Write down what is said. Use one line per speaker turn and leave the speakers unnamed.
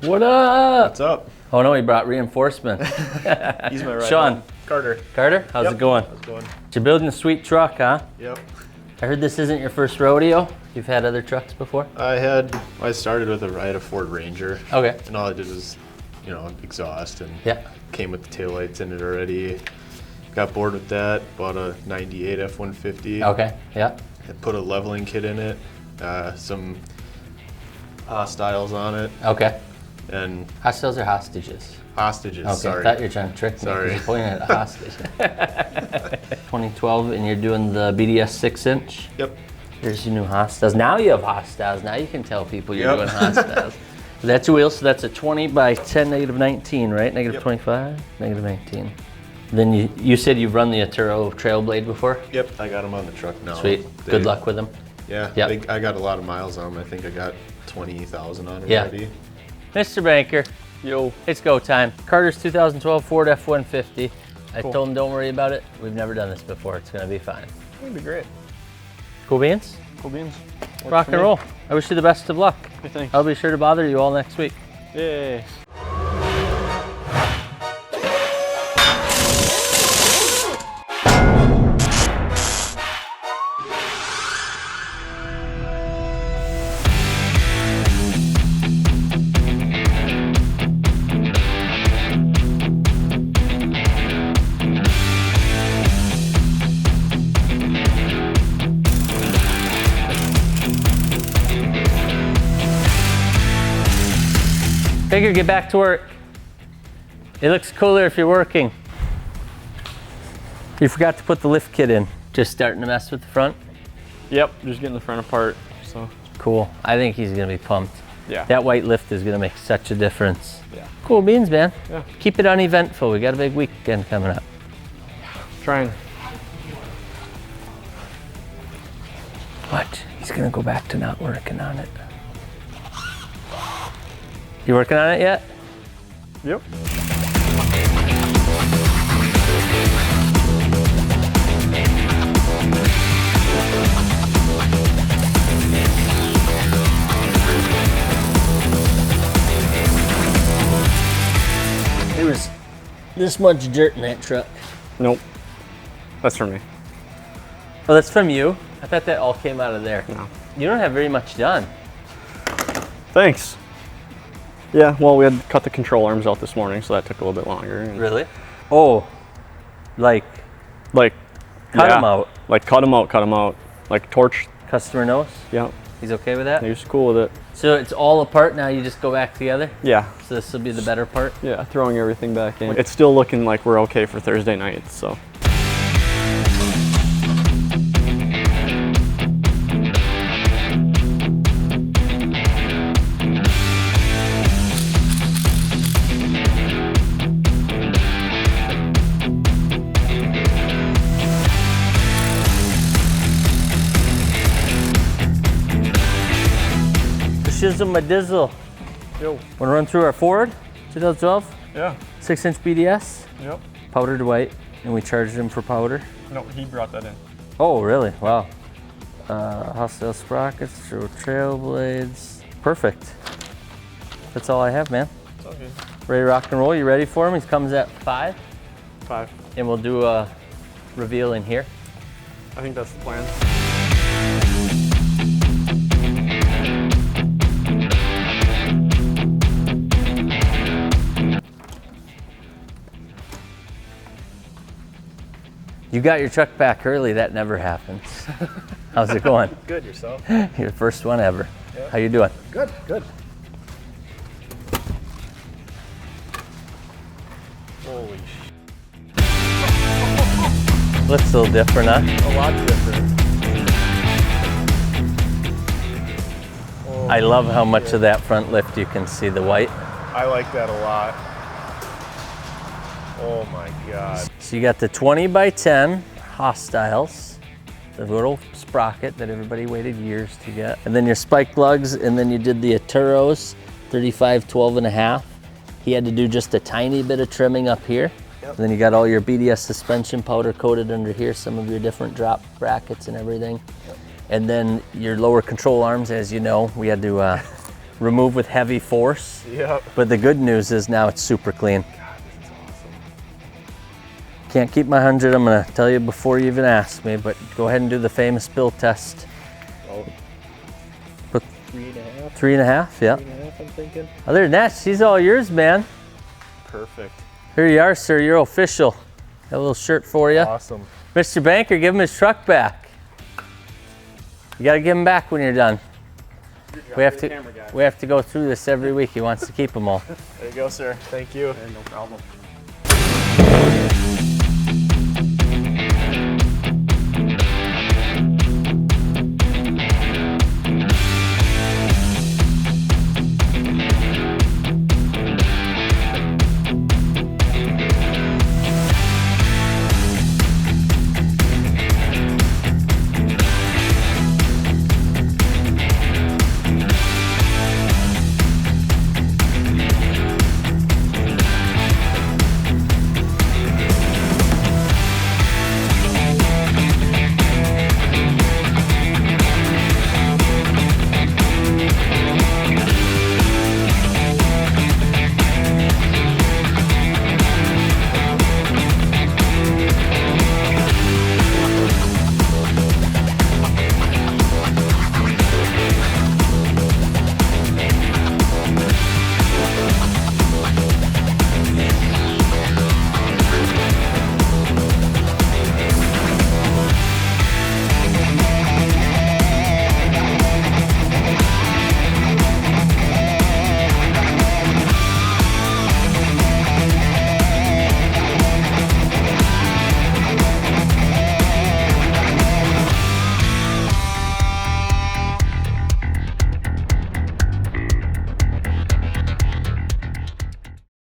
What up?
What's up?
Oh no, he brought reinforcement.
He's my right
Sean.
hand. Carter.
Carter, how's it going?
How's it going?
You're building a sweet truck, huh?
Yep.
I heard this isn't your first rodeo. You've had other trucks before?
I started with I had a Ford Ranger.
Okay.
And all I did was, exhaust and came with the taillights in it already. Got bored with that, bought a 98 F-150.
Okay, yeah.
And put a leveling kit in it, some hostiles on it.
Okay.
And
hostiles or hostages?
Hostages,
okay,
sorry.
I thought you were trying to trick me because you're pointing at a hostage. 2012, and you're doing the BDS 6-inch?
Yep.
Here's your new hostiles. Now you have hostiles. Now you can tell people you're doing hostiles. So that's your wheel, so that's a 20 by 10, -19, right? Negative 25, negative 19. Then you said you've run the Atturo Trailblade before?
Yep, I got them on the truck now.
Sweet. Good luck with them.
Yeah, yep. I got a lot of miles on them. I think I got 20,000 on it already.
Mr. Banker, yo, it's go time. Carter's 2012 Ford F-150. I told him don't worry about it. We've never done this before. It's gonna be fine.
It'll be great.
Cool beans?
Cool beans.
Rock and roll. I wish you the best of luck.
Hey, thanks.
I'll be sure to bother you all next week.
Yay.
Figure, get back to work. It looks cooler if you're working. You forgot to put the lift kit in. Just starting to mess with the front?
Yep, just getting the front apart, so.
Cool. I think he's gonna be pumped.
Yeah.
That white lift is gonna make such a difference.
Yeah.
Cool beans, man.
Yeah.
Keep it uneventful. We got a big weekend coming up.
Trying.
What? He's gonna go back to not working on it. You working on it yet?
Yep.
There was this much dirt in that truck.
Nope. That's for me.
Oh, that's from you? I thought that all came out of there.
No.
You don't have very much done.
Thanks. Yeah, well, we had to cut the control arms out this morning, so that took a little bit longer.
Really? Oh, like cut them out.
Like cut them out. Like torch.
Customer knows?
Yeah.
He's okay with that?
He's cool with it.
So it's all apart now, you just go back together?
Yeah.
So this will be the better part?
Yeah, throwing everything back in. It's still looking like we're okay for Thursday night, so.
Shizzle my dizzle.
Yo.
Wanna run through our Ford 2012?
Yeah.
6-inch BDS,
Yep.
powdered white, and we charged him for powder.
No, he brought that in.
Oh, really? Wow. Hostile sprockets, Trailblades. Perfect. That's all I have, man.
It's all good.
Ready to rock and roll? You ready for him? He comes at 5.
5.
And we'll do a reveal in here.
I think that's the plan.
You got your truck back early. That never happens. How's it going?
Good, yourself?
Your first one ever.
Yeah.
How you doing?
Good, good. Holy
Looks a little different, huh?
A lot different. Oh,
I love how much of that front lift you can see the white.
I like that a lot. Oh my God.
So you got the 20 by 10 hostiles, the little sprocket that everybody waited years to get. And then your spike lugs, and then you did the Atturos, 35, 12.5. He had to do just a tiny bit of trimming up here. Yep. And then you got all your BDS suspension powder coated under here, some of your different drop brackets and everything. Yep. And then your lower control arms, as you know, we had to remove with heavy force.
Yep.
But the good news is now it's super clean.
God, that's awesome.
Can't keep my 100, I'm gonna tell you before you even ask me, but go ahead and do the famous spill test.
Oh.
Put
3.5.
3.5, yeah.
3.5, I'm thinking.
Other than that, she's all yours, man.
Perfect.
Here you are, sir, you're official. Got a little shirt for you.
Awesome.
Mr. Banker, give him his truck back. You gotta give him back when you're done. We have to go through this every week. He wants to keep them all.
There you go, sir. Thank you.
No problem.